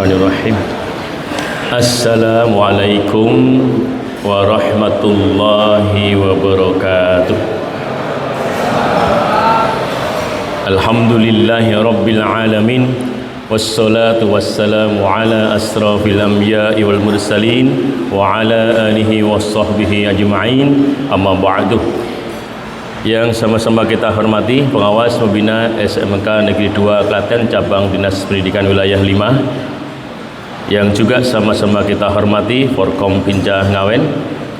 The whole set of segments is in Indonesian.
Bismillahirrahmanirrahim. Assalamualaikum warahmatullahi wabarakatuh. Alhamdulillahi rabbil alamin. Wassalatu wassalamu ala asrafil anbiya'i wal mursalin wa ala alihi wassahbihi ajma'in. Amma ba'du. Yang sama-sama kita hormati pengawas pembina SMK Negeri 2 Klaten Cabang Dinas Pendidikan Wilayah 5, yang juga sama-sama kita hormati Forkom Pinca Ngawen,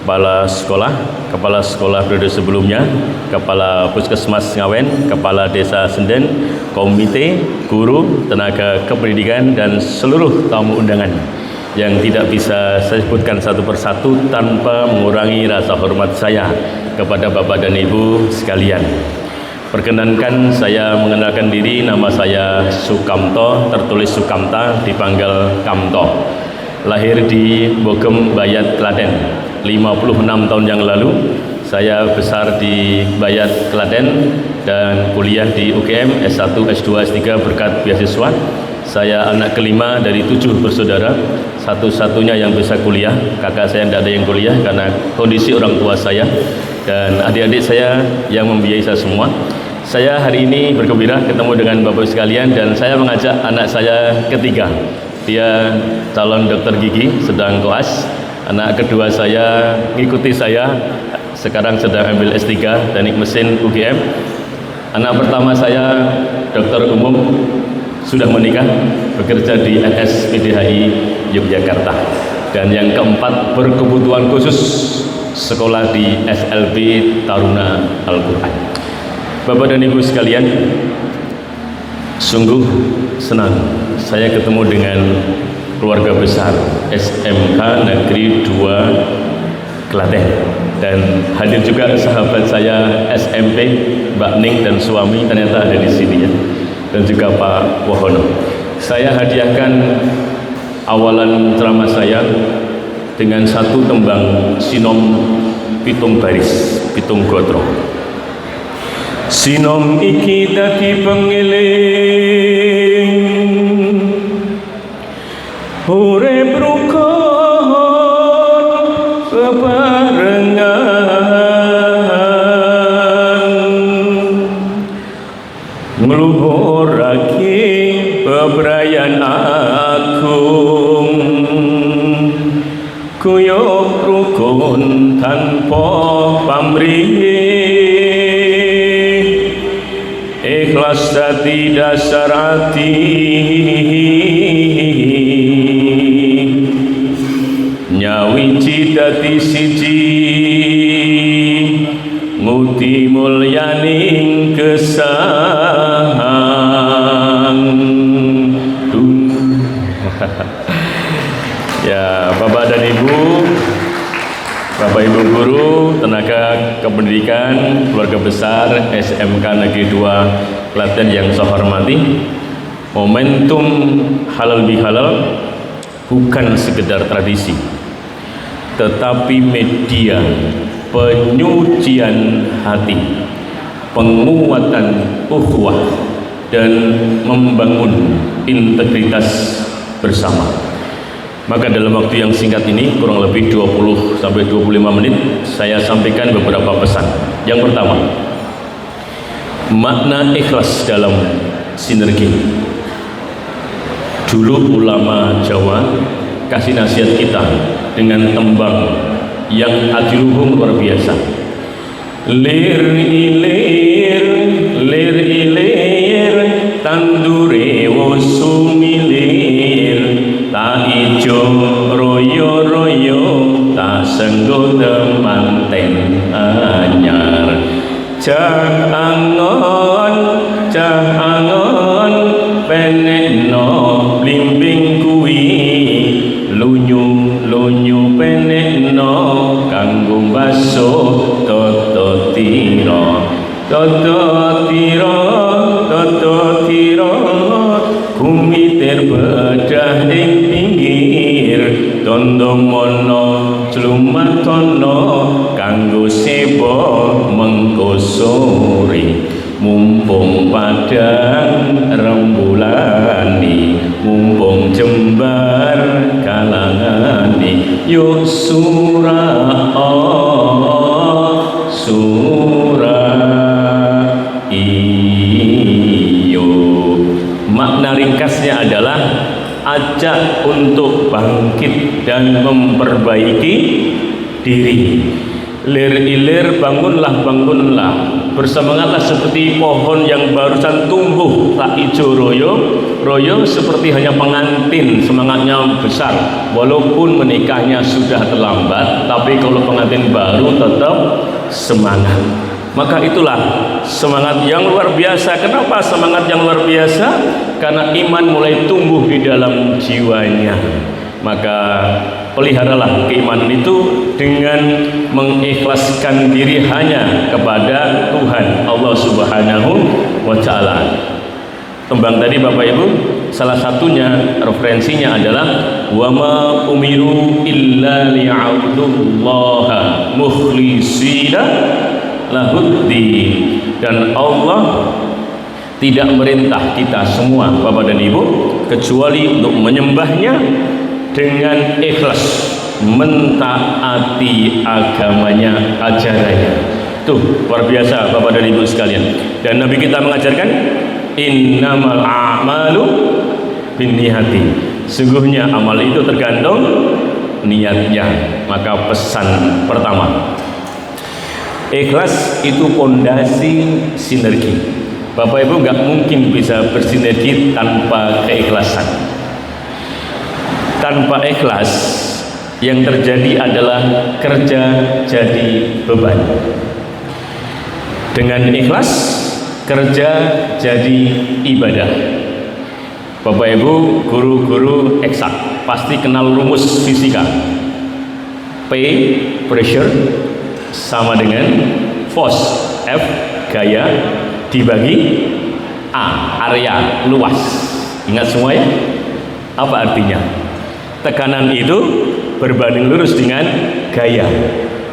Kepala Sekolah periode sebelumnya, Kepala Puskesmas Ngawen, Kepala Desa Senden, Komite, Guru, Tenaga Kependidikan, dan seluruh tamu undangan yang tidak bisa saya sebutkan satu persatu tanpa mengurangi rasa hormat saya kepada Bapak dan Ibu sekalian. Perkenankan saya mengenalkan diri, nama saya Sukamto, tertulis Sukamta, dipanggil Kamto. Lahir di Bogem, Bayat, Klaten. 56 tahun yang lalu saya besar di Bayat, Klaten, dan kuliah di UGM S1, S2, S3 berkat beasiswa. Saya anak kelima dari 7 bersaudara, satu-satunya yang bisa kuliah. Kakak saya tidak ada yang kuliah karena kondisi orang tua saya, dan adik-adik saya yang membiayai saya semua. Saya hari ini bergembira ketemu dengan Bapak sekalian, dan saya mengajak anak saya ketiga. Dia calon dokter gigi, sedang koas. Anak kedua saya ngikuti saya, sekarang sedang ambil S3 Teknik Mesin UGM. Anak pertama saya dokter umum, sudah menikah, bekerja di RSPDHI Yogyakarta. Dan yang keempat berkebutuhan khusus, sekolah di SLB Taruna Al-Quran. Bapak dan Ibu sekalian, sungguh senang saya ketemu dengan keluarga besar SMK Negeri 2 Klaten, dan hadir juga sahabat saya SMP, Mbak Ning dan suami ternyata ada di sini ya, dan juga Pak Wohono. Saya hadiahkan awalan ceramah saya dengan satu tembang sinom pitung baris, pitung gotro. Sinom iki dadi pengiling urip rukun bebarengan, ngluhurake bebrayan agung, kuyup rukun tanpa pamrih, ikhlas dadi dasar ati, nyawiji dadi siji, nguti mulyaning gesang. Ya, Bapak dan Ibu, Bapak Ibu guru, tenaga kependidikan, keluarga besar SMK Negeri 2 Klaten yang saya hormati, momentum halal bihalal bukan sekedar tradisi, tetapi media penyucian hati, penguatan ukhuwah, dan membangun integritas bersama. Maka dalam waktu yang singkat ini, kurang lebih 20-25 menit, saya sampaikan beberapa pesan. Yang pertama, makna ikhlas dalam sinergi. Dulu ulama Jawa kasih nasihat kita dengan tembang yang adiluhung luar biasa. Lir ilir, lir ilir, tandure wosumilir, tak ijo royo royo, tak senggo temanten anyar. Cah angon, penekno blimbing kuwi, lunyu penekno kanggo baso toto tiro, kumiter bedah ing pinggir, tondo mono clumatono kanggo sebo mengko sore, mumpung padang rembulani, mumpung jembar ajak untuk bangkit dan memperbaiki diri. Lir-ilir bangunlah, bersemangatlah seperti pohon yang barusan tumbuh, tak ijo royo seperti hanya pengantin, semangatnya besar walaupun menikahnya sudah terlambat, tapi kalau pengantin baru tetap semangat. Maka itulah semangat yang luar biasa. Kenapa semangat yang luar biasa? Karena iman mulai tumbuh di dalam jiwanya. Maka peliharalah keimanan itu dengan mengikhlaskan diri hanya kepada Tuhan Allah Subhanahu wa Ta'ala. Tembang tadi Bapak Ibu, salah satunya referensinya adalah wa ma umiru illa liya'budullaha mukhlishina lahuddin. Dan Allah tidak merintah kita semua Bapak dan Ibu kecuali untuk menyembahnya dengan ikhlas, mentaati agamanya, ajarannya. Tuh luar biasa Bapak dan Ibu sekalian. Dan Nabi kita mengajarkan innamal a'malu binniyati. Sungguhnya amal itu tergantung niatnya. Maka pesan pertama, ikhlas itu pondasi sinergi. Bapak Ibu nggak mungkin bisa bersinergi tanpa keikhlasan. Tanpa ikhlas yang terjadi adalah kerja jadi beban. Dengan ikhlas kerja jadi ibadah. Bapak Ibu guru-guru eksak pasti kenal rumus fisika. P pressure sama dengan force, F gaya dibagi A area luas. Ingat semua ya? Apa artinya? Tekanan itu berbanding lurus dengan gaya.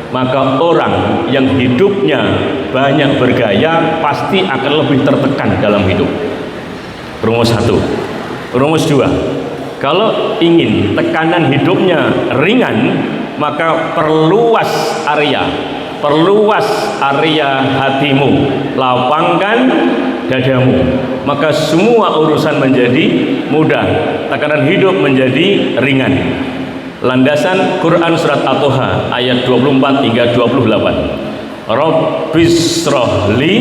Maka orang yang hidupnya banyak bergaya pasti akan lebih tertekan dalam hidup. Rumus 1. Rumus 2, kalau ingin tekanan hidupnya ringan, maka perluas area hatimu, lapangkan dadamu, maka semua urusan menjadi mudah, tekanan hidup menjadi ringan. Landasan Quran surat At-Toha ayat 24 hingga 28. Rabbishrah li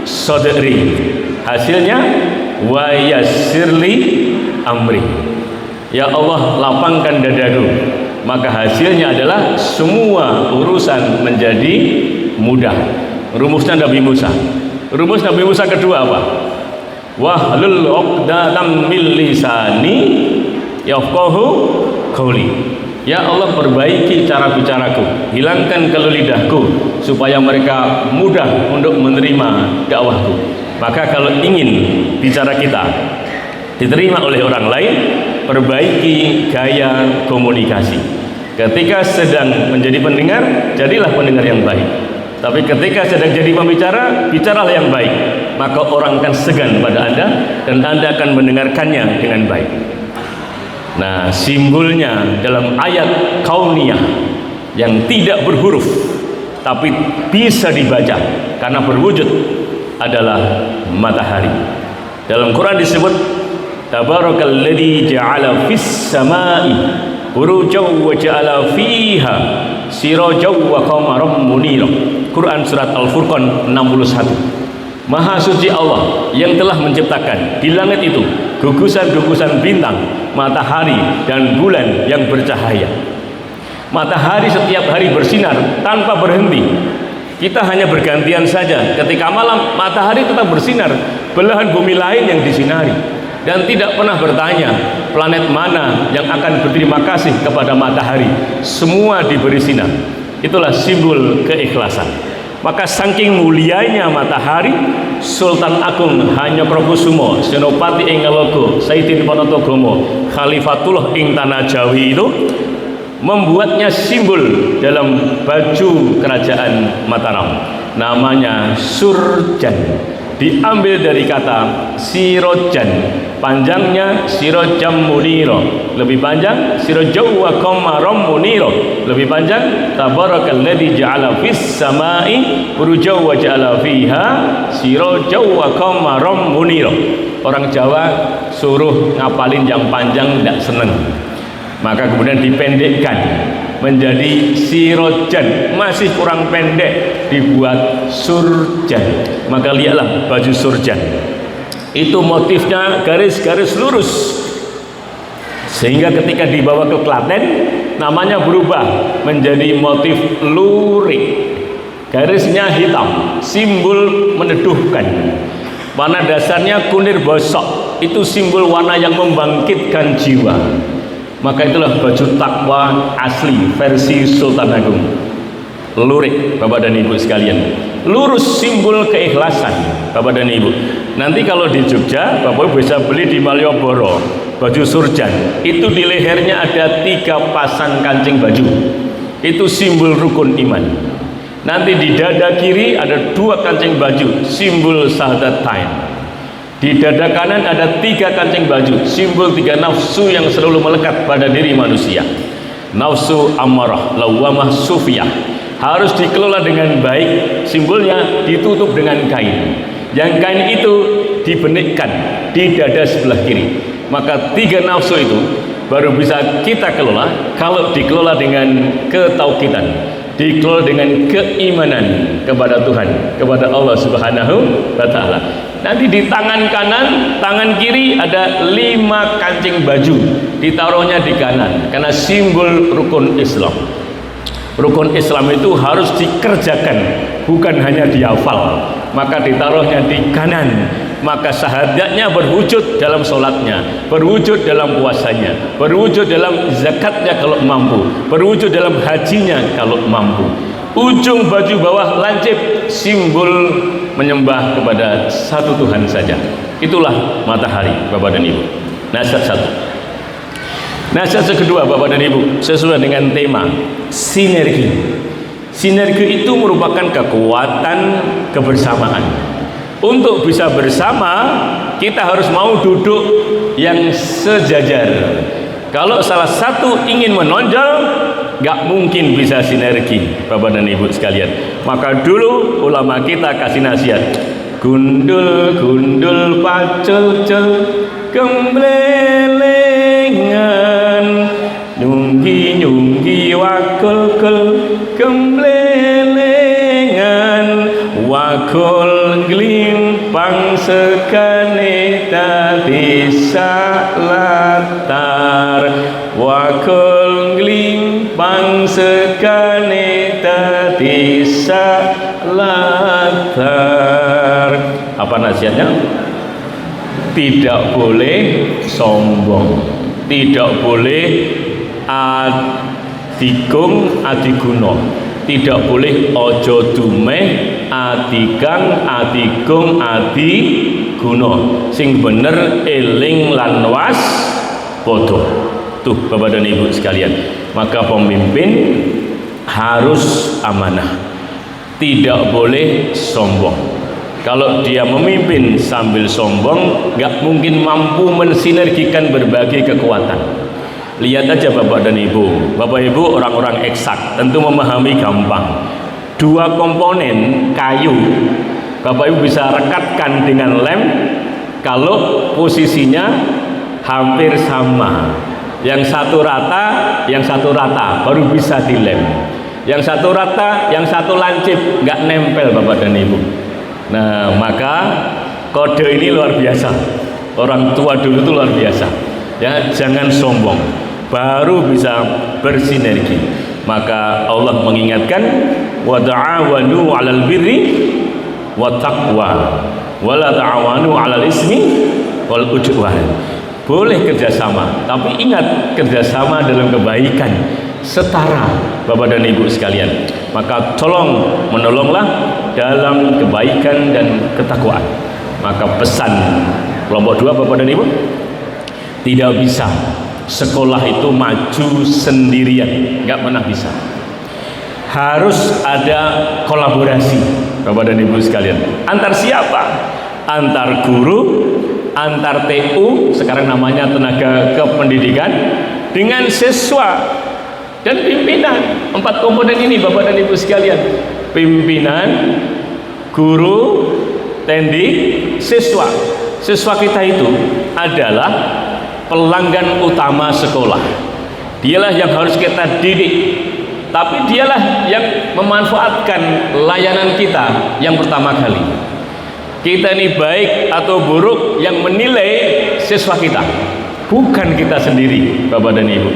sadri. Hasilnya wa yassirli amri. Ya Allah, lapangkan dadaku. Maka hasilnya adalah semua urusan menjadi mudah. Rumusnya Nabi Musa. Rumus Nabi Musa kedua apa? Wahlul 'uqdatam min lisani yafqahu qauli. Ya Allah, perbaiki cara bicaraku, hilangkan keluh lidahku supaya mereka mudah untuk menerima dakwahku. Maka kalau ingin bicara kita diterima oleh orang lain, perbaiki gaya komunikasi. Ketika sedang menjadi pendengar, jadilah pendengar yang baik. Tapi ketika sedang jadi pembicara, bicaralah yang baik. Maka orang akan segan pada Anda dan Anda akan mendengarkannya dengan baik. Nah, simbolnya dalam ayat kauniyah yang tidak berhuruf tapi bisa dibaca karena berwujud adalah matahari. Dalam Quran disebut tabarakalladzi ja'ala fis samai burujaw wa ja'ala fiha sirajaw wa qamaran munira. Quran surat Al-Furqan 61. Maha suci Allah yang telah menciptakan di langit itu gugusan-gugusan bintang, matahari dan bulan yang bercahaya. Matahari setiap hari bersinar tanpa berhenti. Kita hanya bergantian saja. Ketika malam, matahari tetap bersinar, belahan bumi lain yang disinari, dan tidak pernah bertanya planet mana yang akan berterima kasih kepada matahari. Semua diberi sinar. Itulah simbol keikhlasan. Maka saking mulianya matahari, Sultan Agung Hanyokrokusumo Senopati ing Ngalogo Saidin Ponorogo Khalifatullah ing Tanah Jawi itu membuatnya simbol dalam baju kerajaan Mataram, namanya surjan, diambil dari kata sirojan, panjangnya sirojam muniro, lebih panjang sirojau wa qamaram muniro, lebih panjang tabarakalladzi ja'ala fis samai burujau wa ja'ala fiha sirojau wa qamaram muniro. Orang Jawa suruh ngapalin yang panjang tidak seneng, maka kemudian dipendekkan menjadi sirojan, masih kurang pendek, dibuat surjan. Maka lihatlah baju surjan itu motifnya garis-garis lurus, sehingga ketika dibawa ke Klaten namanya berubah menjadi motif lurik. Garisnya hitam, simbol meneduhkan. Warna dasarnya kunir bosok, itu simbol warna yang membangkitkan jiwa. Maka itulah baju takwa asli versi Sultan Agung. Lurik, Bapak dan Ibu sekalian. Lurus, simbol keikhlasan, Bapak dan Ibu. Nanti kalau di Jogja, Bapak bisa beli di Malioboro baju surjan. Itu di lehernya ada 3 pasang kancing baju. Itu simbol rukun iman. Nanti di dada kiri ada 2 kancing baju, simbol syahadatain. Di dada kanan ada 3 kancing baju, simbol 3 nafsu yang selalu melekat pada diri manusia. Nafsu amarah, lawamah, sufiyah. Harus dikelola dengan baik, simbolnya ditutup dengan kain. Yang kain itu dibenikkan di dada sebelah kiri. Maka 3 nafsu itu baru bisa kita kelola kalau dikelola dengan ketauhidan, dikelola dengan keimanan kepada Tuhan, kepada Allah Subhanahu wa Ta'ala. Nanti di tangan kanan, tangan kiri ada 5 kancing baju, ditaruhnya di kanan karena simbol rukun Islam. Rukun Islam itu harus dikerjakan, bukan hanya dihafal. Maka ditaruhnya di kanan. Maka syahadatnya berwujud dalam sholatnya, berwujud dalam puasanya, berwujud dalam zakatnya kalau mampu, berwujud dalam hajinya kalau mampu. Ujung baju bawah lancip, simbol menyembah kepada satu Tuhan saja. Itulah matahari, Bapak dan Ibu. Nasihat 1. Nasihat kedua, Bapak dan Ibu, sesuai dengan tema sinergi. Sinergi itu merupakan kekuatan kebersamaan. Untuk bisa bersama, kita harus mau duduk yang sejajar. Kalau salah satu ingin menonjol, gak mungkin bisa sinergi, Bapak dan Ibu sekalian. Maka dulu ulama kita kasih nasihat, gundul gundul pacul-cul kemblelengan, nyunggi nyunggi wakul-kul kemblelengan, wakul glimpang sekane dadi latar, wakul glimpang sekane dadi latar. Apa nasihatnya? Tidak boleh sombong, tidak boleh adigung adiguno, tidak boleh ojo dumeh adigang adigung adiguno. Sing bener eling lan was podo. Tuh Bapak dan Ibu sekalian, maka pemimpin harus amanah, tidak boleh sombong. Kalau dia memimpin sambil sombong, gak mungkin mampu mensinergikan berbagai kekuatan. Lihat aja Bapak dan Ibu. Bapak Ibu orang-orang eksak tentu memahami gampang. 2 komponen kayu, Bapak Ibu bisa rekatkan dengan lem kalau posisinya hampir sama. Yang satu rata, yang satu rata, baru bisa dilem. Yang satu rata, yang satu lancip, nggak nempel Bapak dan Ibu. Nah, maka kode ini luar biasa. Orang tua dulu itu luar biasa. Ya, jangan sombong, baru bisa bersinergi. Maka Allah mengingatkan, wa ta'awanu 'alal birri wa taqwa wa la ta'awanu 'alal ismi wal udwan. Boleh kerjasama, tapi ingat kerjasama dalam kebaikan, setara Bapak dan Ibu sekalian. Maka tolong menolonglah dalam kebaikan dan ketakwaan. Maka pesan kelompok 2 Bapak dan Ibu, tidak bisa sekolah itu maju sendirian, nggak pernah bisa. Harus ada kolaborasi Bapak dan Ibu sekalian. Antar siapa? Antar guru, antar TU, sekarang namanya tenaga kependidikan, dengan siswa dan pimpinan. 4 komponen ini Bapak dan Ibu sekalian, pimpinan, guru, tendik, siswa. siswa kita itu adalah pelanggan utama sekolah. Dialah yang harus kita didik, tapi dialah yang memanfaatkan layanan kita yang pertama kali. Kita ini baik atau buruk yang menilai siswa kita, bukan kita sendiri, Bapak dan Ibu.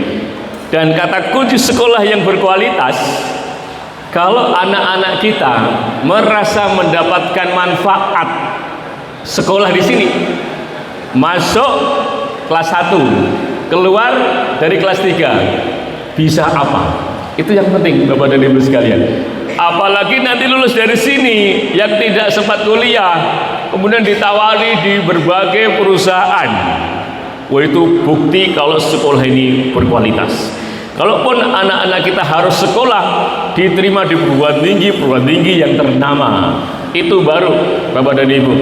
Dan kata kunci sekolah yang berkualitas, kalau anak-anak kita merasa mendapatkan manfaat sekolah di sini, masuk kelas 1, keluar dari kelas 3, bisa apa? Itu yang penting, Bapak dan Ibu sekalian. Apalagi nanti lulus dari sini yang tidak sempat kuliah, kemudian ditawari di berbagai perusahaan. Wah, itu bukti kalau sekolah ini berkualitas. Kalaupun anak-anak kita harus sekolah, diterima di perguruan tinggi yang ternama, itu baru, Bapak dan Ibu,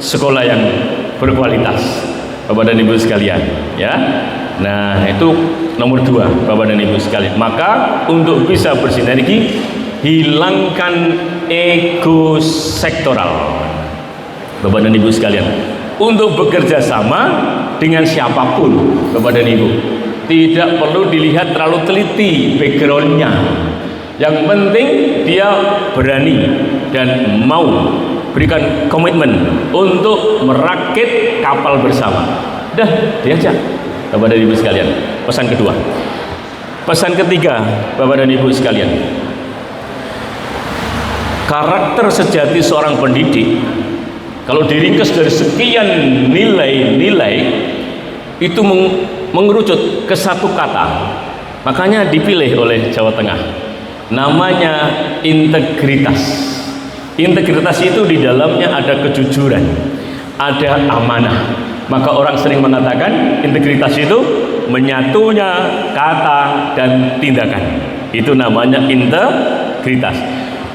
sekolah yang berkualitas, Bapak dan Ibu sekalian, ya. Nah, itu nomor 2, Bapak dan Ibu sekalian. Maka untuk bisa bersinergi, hilangkan ego sektoral, Bapak dan Ibu sekalian, untuk bekerja sama dengan siapapun, Bapak dan Ibu. Tidak perlu dilihat terlalu teliti backgroundnya. Yang penting dia berani dan mau berikan komitmen untuk merakit kapal bersama. Dah, diajak, Bapak dan Ibu sekalian. Pesan kedua. Pesan ketiga, Bapak dan Ibu sekalian, karakter sejati seorang pendidik, kalau diringkas dari sekian nilai-nilai, itu mengerucut ke satu kata. Makanya dipilih oleh Jawa Tengah, namanya integritas. Integritas itu di dalamnya ada kejujuran, ada amanah. Maka orang sering mengatakan integritas itu menyatunya kata dan tindakan. Itu namanya integritas.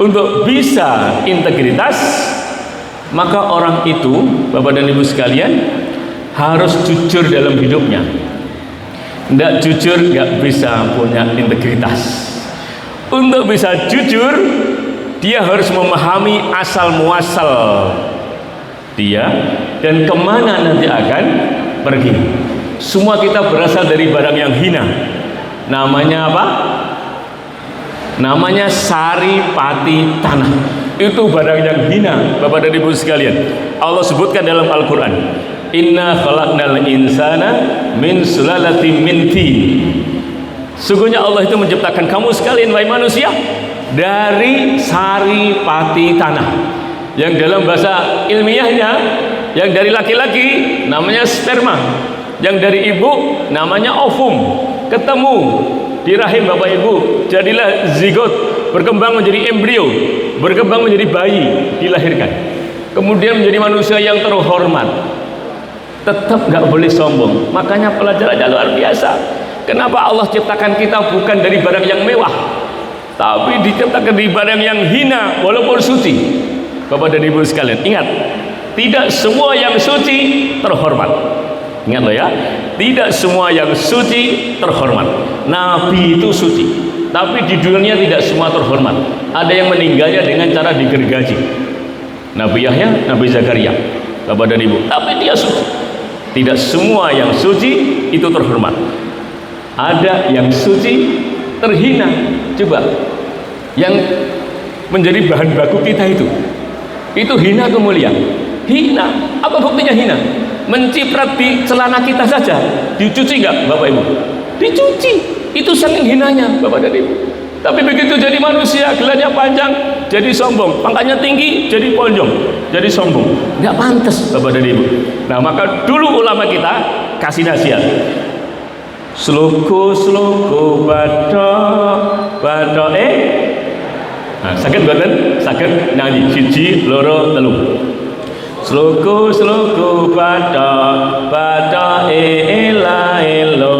Untuk bisa integritas, maka orang itu, Bapak dan Ibu sekalian, harus jujur dalam hidupnya. Tidak jujur nggak bisa punya integritas. Untuk bisa jujur, dia harus memahami asal muasal dia dan kemana nanti akan pergi. Semua kita berasal dari barang yang hina. Namanya apa? Namanya sari pati tanah. Itu barang yang hina, Bapak dan Ibu sekalian. Allah sebutkan dalam Al-Quran, Inna khalaqnal insana min sulalatin min tin. Sungguhnya Allah itu menciptakan kamu sekalian, wahai manusia, dari sari pati tanah. Yang dalam bahasa ilmiahnya, yang dari laki-laki namanya sperma, yang dari ibu namanya ovum. Ketemu di rahim Bapak Ibu, jadilah zigot, berkembang menjadi embrio, berkembang menjadi bayi, dilahirkan, kemudian menjadi manusia yang terhormat. Tetap nggak boleh sombong. Makanya pelajarannya luar biasa. Kenapa Allah ciptakan kita bukan dari barang yang mewah, tapi diciptakan dari barang yang hina walaupun suci. Bapak dan Ibu sekalian, ingat, tidak semua yang suci terhormat. Ingat loh ya, tidak semua yang suci terhormat. Nabi itu suci, tapi di dunia tidak semua terhormat. Ada yang meninggalnya dengan cara digergaji. Nabi Yahya, Nabi Zakaria, Bapak dan Ibu, tapi dia suci. Tidak semua yang suci itu terhormat. Ada yang suci terhina. Coba, yang menjadi bahan baku kita itu hina atau mulia? Hina. Apa buktinya hina? Menciprat di celana kita saja dicuci nggak, Bapak Ibu? Dicuci. Itu saking hinanya, Bapak dan Ibu. Tapi begitu jadi manusia, gelarnya panjang, jadi sombong, pangkatnya tinggi, jadi ponjong, jadi sombong. Nggak pantas, Bapak dan Ibu. Nah, maka dulu ulama kita kasih nasihat. Sloku bato Nah, sakit badan, sakit nyanyi siji loro telu. Sloku bato ela elo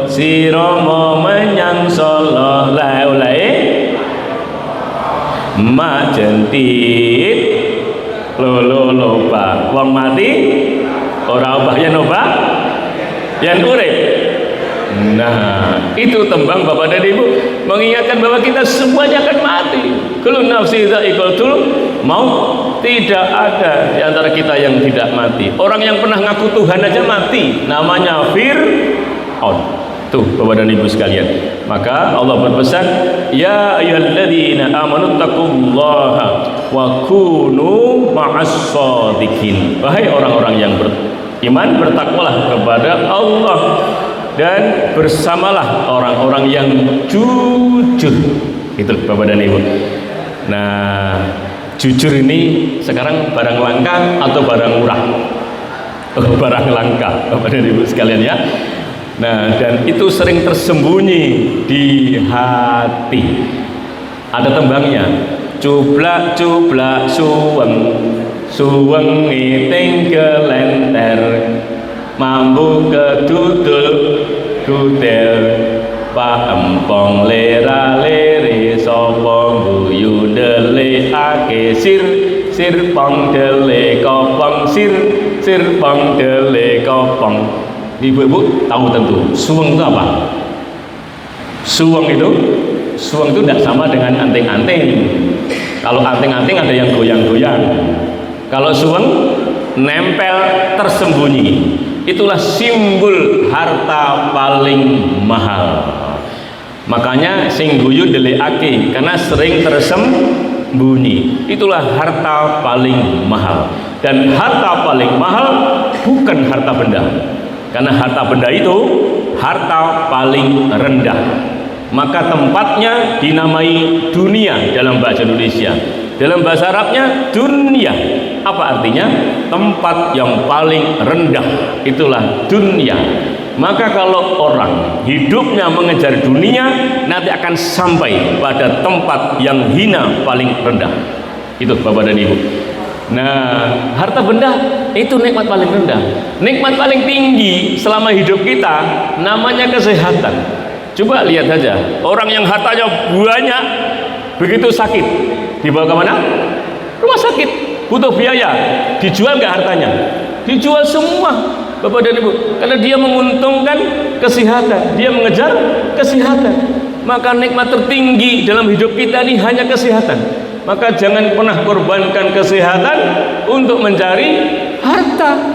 si romo menyang solo lae mak jentit lolo loba wong mati ora obah yen obah yen urip. Nah, itu tembang Bapak dan Ibu mengingatkan bahwa kita semuanya akan mati. Kullu nafsin dha'iqatul maut. tidak ada di antara kita yang tidak mati. Orang yang pernah ngaku Tuhan aja mati, namanya Fir'aun. Tuh Bapak dan Ibu sekalian, maka Allah berpesan, ya ayyuhalladzina amanu taqullaha wa kunu ma'as shadiqin. Wahai orang-orang yang beriman, bertakwalah kepada Allah dan bersamalah orang-orang yang jujur. Itu Bapak dan Ibu. Nah, jujur ini sekarang barang langka atau barang murah? Barang langka Bapak dan Ibu sekalian ya. Nah, dan itu sering tersembunyi di hati. Ada tembangnya, cublak cublak suweng, suweng ngiting kelenter, mambu kedudul dudel, pak empong lera leri sopong guyu dele ake sir, sir pong dele kopong sir, sir pong dele kopong. Ibu-ibu tahu tentu suweng itu apa? Suweng itu tidak sama dengan anting-anting. Kalau anting-anting ada yang goyang-goyang. Kalau suweng nempel tersembunyi. Itulah simbol harta paling mahal. Makanya sing guyu deleake karena sering tersembunyi. Itulah harta paling mahal. Dan harta paling mahal bukan harta benda. Karena harta benda itu harta paling rendah, maka tempatnya dinamai dunia dalam bahasa Indonesia. Dalam bahasa Arabnya dunia. Apa artinya? Tempat yang paling rendah, itulah dunia. Maka kalau orang hidupnya mengejar dunia, nanti akan sampai pada tempat yang hina paling rendah. Itu Bapak dan Ibu. Nah, harta benda itu nikmat paling rendah. Nikmat paling tinggi selama hidup kita namanya kesehatan. Coba lihat saja, orang yang hartanya banyak, begitu sakit dibawa ke mana? Rumah sakit, butuh biaya. Dijual nggak hartanya? Dijual semua, Bapak dan Ibu, karena dia menguntungkan kesehatan, dia mengejar kesehatan. Maka nikmat tertinggi dalam hidup kita ini hanya kesehatan. Maka jangan pernah korbankan kesehatan untuk mencari harta.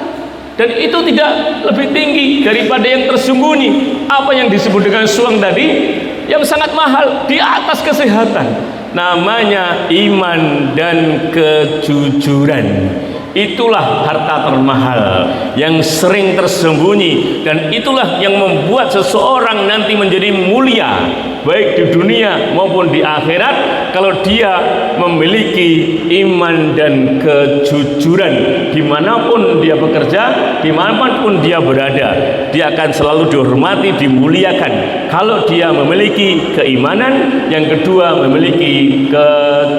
Dan itu tidak lebih tinggi daripada yang tersembunyi. Apa yang disebut dengan suweng tadi, yang sangat mahal di atas kesehatan, namanya iman dan kejujuran. Itulah harta termahal yang sering tersembunyi, dan itulah yang membuat seseorang nanti menjadi mulia baik di dunia maupun di akhirat kalau dia memiliki iman dan kejujuran. Dimanapun dia bekerja, dimanapun dia berada, dia akan selalu dihormati, dimuliakan kalau dia memiliki keimanan, yang kedua memiliki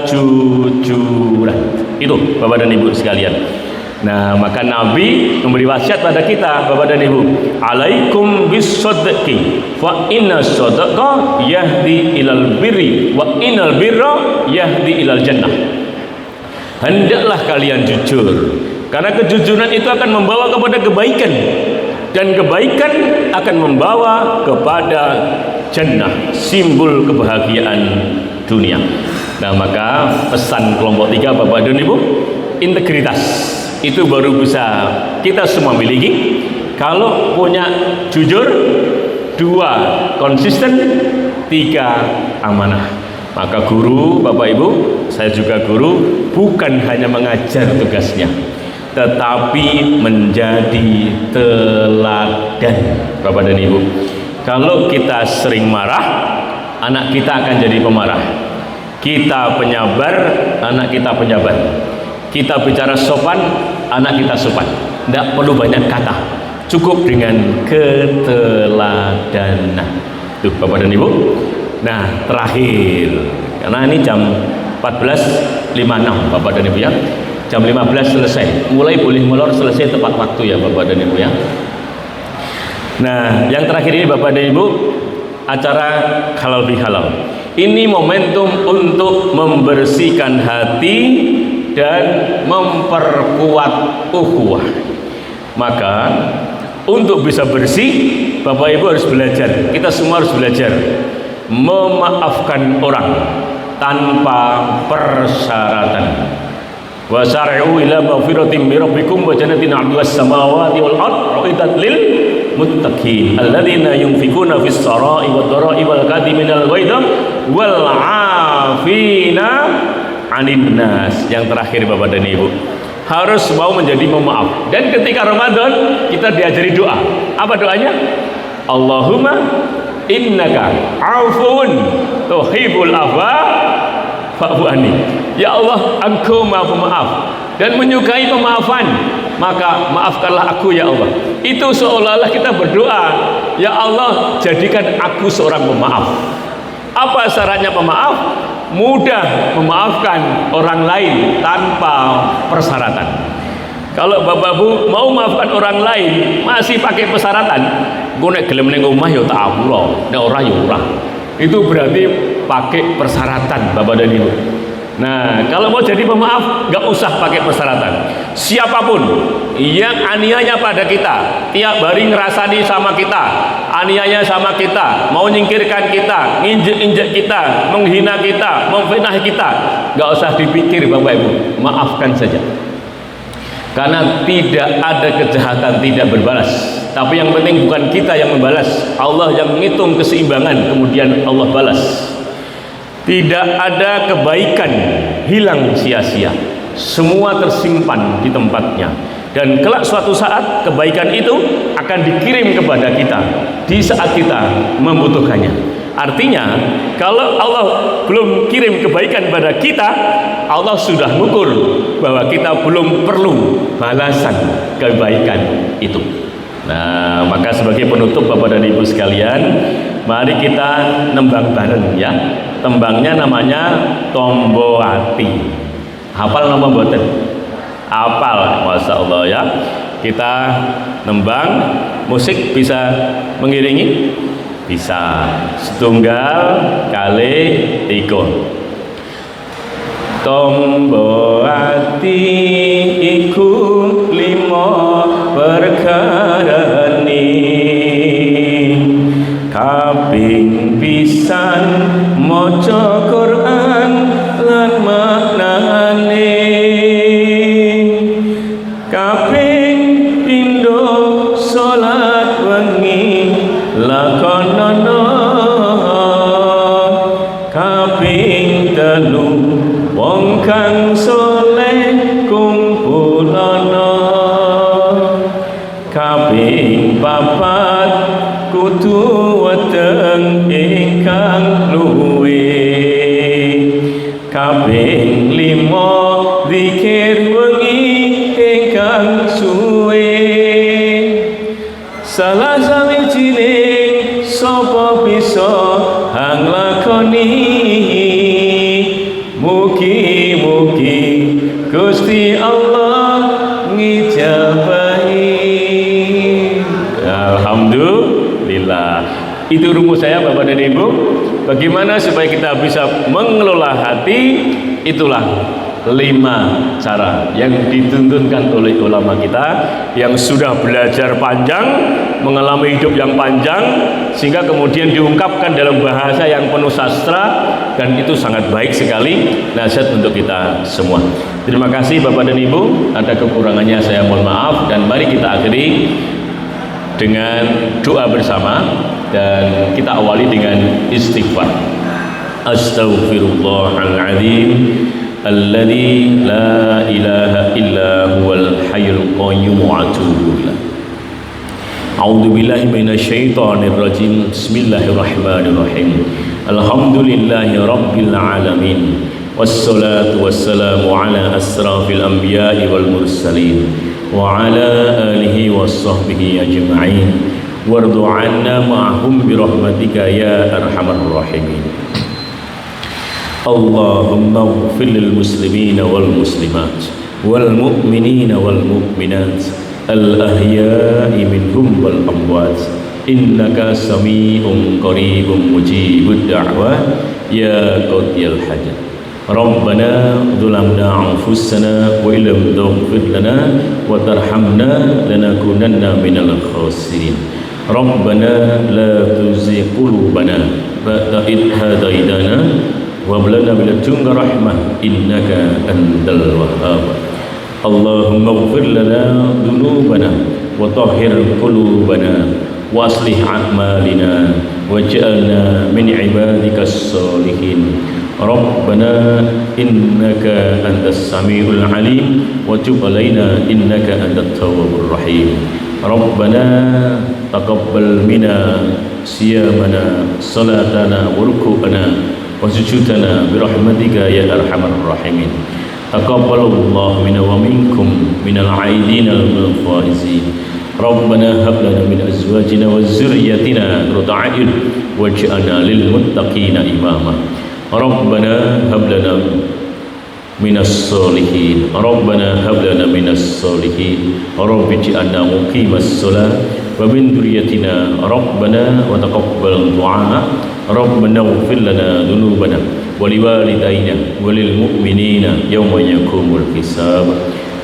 kejujuran. Itu Bapak dan Ibu sekalian. Nah, maka Nabi memberi wasiat pada kita, Bapak dan Ibu, alaikum bisadqi fa inna sadqa yahdi ilal birri wa innal birra yahdi ilal jannah. Hendaklah kalian jujur, karena kejujuran itu akan membawa kepada kebaikan, dan kebaikan akan membawa kepada jannah, simbol kebahagiaan dunia. Nah, maka pesan kelompok 3 Bapak dan Ibu, integritas itu baru bisa kita semua miliki kalau punya jujur, 2 konsisten, 3 amanah. Maka guru, Bapak Ibu, saya juga guru, bukan hanya mengajar tugasnya, tetapi menjadi teladan, Bapak dan Ibu. Kalau kita sering marah, anak kita akan jadi pemarah. Kita penyabar, anak kita penyabar. Kita bicara sopan, anak kita sopan. Tidak perlu banyak kata, cukup dengan keteladanan. Tuh Bapak dan Ibu. Nah, terakhir, karena ini jam 14.56 Bapak dan Ibu ya, jam 15 selesai, mulai boleh molor selesai tepat waktu ya Bapak dan Ibu ya. Nah, yang terakhir ini Bapak dan Ibu, acara halal bihalal. Ini momentum untuk membersihkan hati dan memperkuat ukhuwah. Maka untuk bisa bersih, Bapak Ibu harus belajar. Kita semua harus belajar memaafkan orang tanpa persyaratan. wa sari'u ila maghfiratin min rabbikum wa jannatin 'arduhas samawati wal ardh uiddat lil muttaqin alladzina yunfikuna fis sarai wad dharai wal kadhiminal ghaidha wal 'afina 'anil nas. Yang terakhir Bapak dan Ibu, harus mau menjadi pemaaf. Dan ketika Ramadan kita diajari doa. Apa doanya? Allahumma innaka 'afun tuhibbul 'afwa fa'fu anni. Ya Allah, Engkau Maha Pemaaf dan menyukai pemaafan, maka maafkanlah aku ya Allah. Itu seolah-olah kita berdoa, ya Allah, jadikan aku seorang pemaaf. Apa syaratnya pemaaf? Mudah memaafkan orang lain tanpa persyaratan. Kalau Bapak Bu mau maafkan orang lain masih pakai persyaratan, gue nek gelem ning omah ya tak ampura, nek ora ya ora. Itu berarti pakai persyaratan Bapak dan Ibu. Nah, kalau mau jadi pemaaf nggak usah pakai persyaratan. Siapapun yang aniaya pada kita, tiap hari ngerasani sama kita, aniaya sama kita, mau nyingkirkan kita, nginjek-injek kita, menghina kita, memfitnah kita, nggak usah dipikir Bapak Ibu, maafkan saja. Karena tidak ada kejahatan tidak berbalas. Tapi yang penting bukan kita yang membalas, Allah yang menghitung keseimbangan kemudian Allah balas. Tidak ada kebaikan hilang sia-sia, semua tersimpan di tempatnya, dan kelak suatu saat kebaikan itu akan dikirim kepada kita di saat kita membutuhkannya. Artinya kalau Allah belum kirim kebaikan pada kita, Allah sudah mengukur bahwa kita belum perlu balasan kebaikan itu. Nah, maka sebagai penutup Bapak dan Ibu sekalian, mari kita nembang bareng ya. Tembangnya namanya Tomboati. Hafal nama mboten? Hafal, Masya Allah ya. Kita nembang, musik bisa mengiringi? Bisa. Setunggal kali tiga. Tomboati iku limo perkarane, kaping pisan maca Quran lan maknane, kaping pindho salat wengi lakonono, kaping telu wong kang saleh kumpulono, kaping papat kudu weteng ingkang luwe, kaping lima zikir wengi ingkang suwe. Salah sawijining sapa bisa hang lakoni, mugi-mugi Gusti Allah ngijabahi. Alhamdulillah. Itu rumus saya Bapak dan Ibu. Bagaimana supaya kita bisa mengelola hati? Itulah 5 cara yang dituntunkan oleh ulama kita yang sudah belajar panjang, mengalami hidup yang panjang, sehingga kemudian diungkapkan dalam bahasa yang penuh sastra, dan itu sangat baik sekali nasihat untuk kita semua. Terima kasih Bapak dan Ibu. Ada kekurangannya saya mohon maaf, dan mari kita akhiri dengan doa bersama, dan kita awali dengan istighfar. Astaghfirullahaladzim alladzi la ilaha illa huwal hayyul qayyum wa atubu ilaih. A'udzu billahi minasyaitonir rajim. Bismillahirrahmanirrahim. Alhamdulillahi rabbil alamin. Wassalatu wassalamu ala asrafil anbiya'i wal mursalin wa ala alihi wassahbihi ajma'in. Wardu 'anna ma'hum bi rahmatika ya arhamar rahimin. Allahumma ighfir lil muslimina wal muslimat wal mu'minina wal mu'minat al ahya'i minhum wal amwat innaka sami'un qaribun mujibud da'wah ya qadiyal hajat. Rabbana dhulamna anfusana wa illam taghfir lana wa tarhamna lanakunanna minal khasirin. Rabbana la tuzigh qulubana ba'da idh hadaitana wa hab lana min ladunka rahmah innaka antal wahhab. Allahumma ighfir lana dhunubana wa tahhir qulubana wa aslih a'malina waj'alna min ibadikas sholihin. Rabbana innaka antas samiul alim wa tub alaina innaka antat tawwabur rahim. Rabbana taqabbal minna siyamana salatana wa ruku'ana wa sujudana bi rahmatika ya arhamar rahimin. Taqabbalallahu minna wa minkum minal aidin wal faizin. Rabbana hab lana min azwajina wa dzurriyyatina qurrata a'yun waj'alna lil muttaqina imama. Rabbana hab lana minas solihin. Rabbana hab lana minas solihin. Rabbi ij'alna muqimas shalah wa min dzurriyyatina Rabbana wa taqabbal du'a. Rabbana ighfir lana dhunubana wa liwalidayna wa lil mu'minina yawma yaqumul hisab.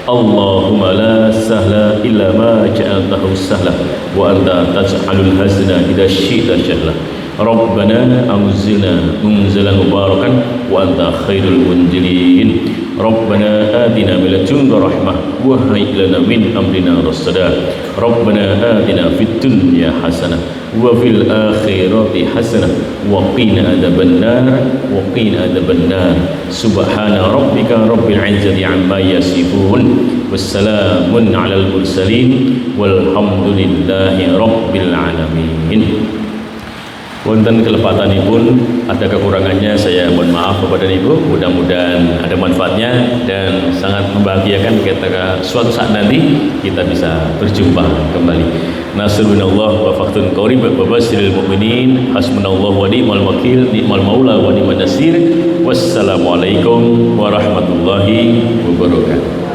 Allahumma la sahla illa ma ja'altahu sahla wa anta taj'alul hazna idza syi'ta sahla. Rabbana anzilna munzalan mubarakan wa anta khairul munzilin. Rabbana atina min ladunka rahmah wa hayyi lana min amrina rasada. Rabbana atina fid dunya hasanah wa fil akhirati hasanah wa qina adzabannar wa qina adzabannar. Subhana rabbika rabbil izzati amma yasifun wassalamun alal mursalin walhamdulillahi rabbil alamin. Wonten kelepatanipun, ada kekurangannya, saya mohon maaf kepada Ibu. Mudah-mudahan ada manfaatnya dan sangat membahagiakan ketika suatu saat nanti kita bisa berjumpa kembali. Nasrunallah wa fathun qarib wa basyiril mu'minin. Hasbunallahu wa ni'mal wakil, ni'mal maula wa ni'man nasir. Wassalamualaikum warahmatullahi wabarakatuh.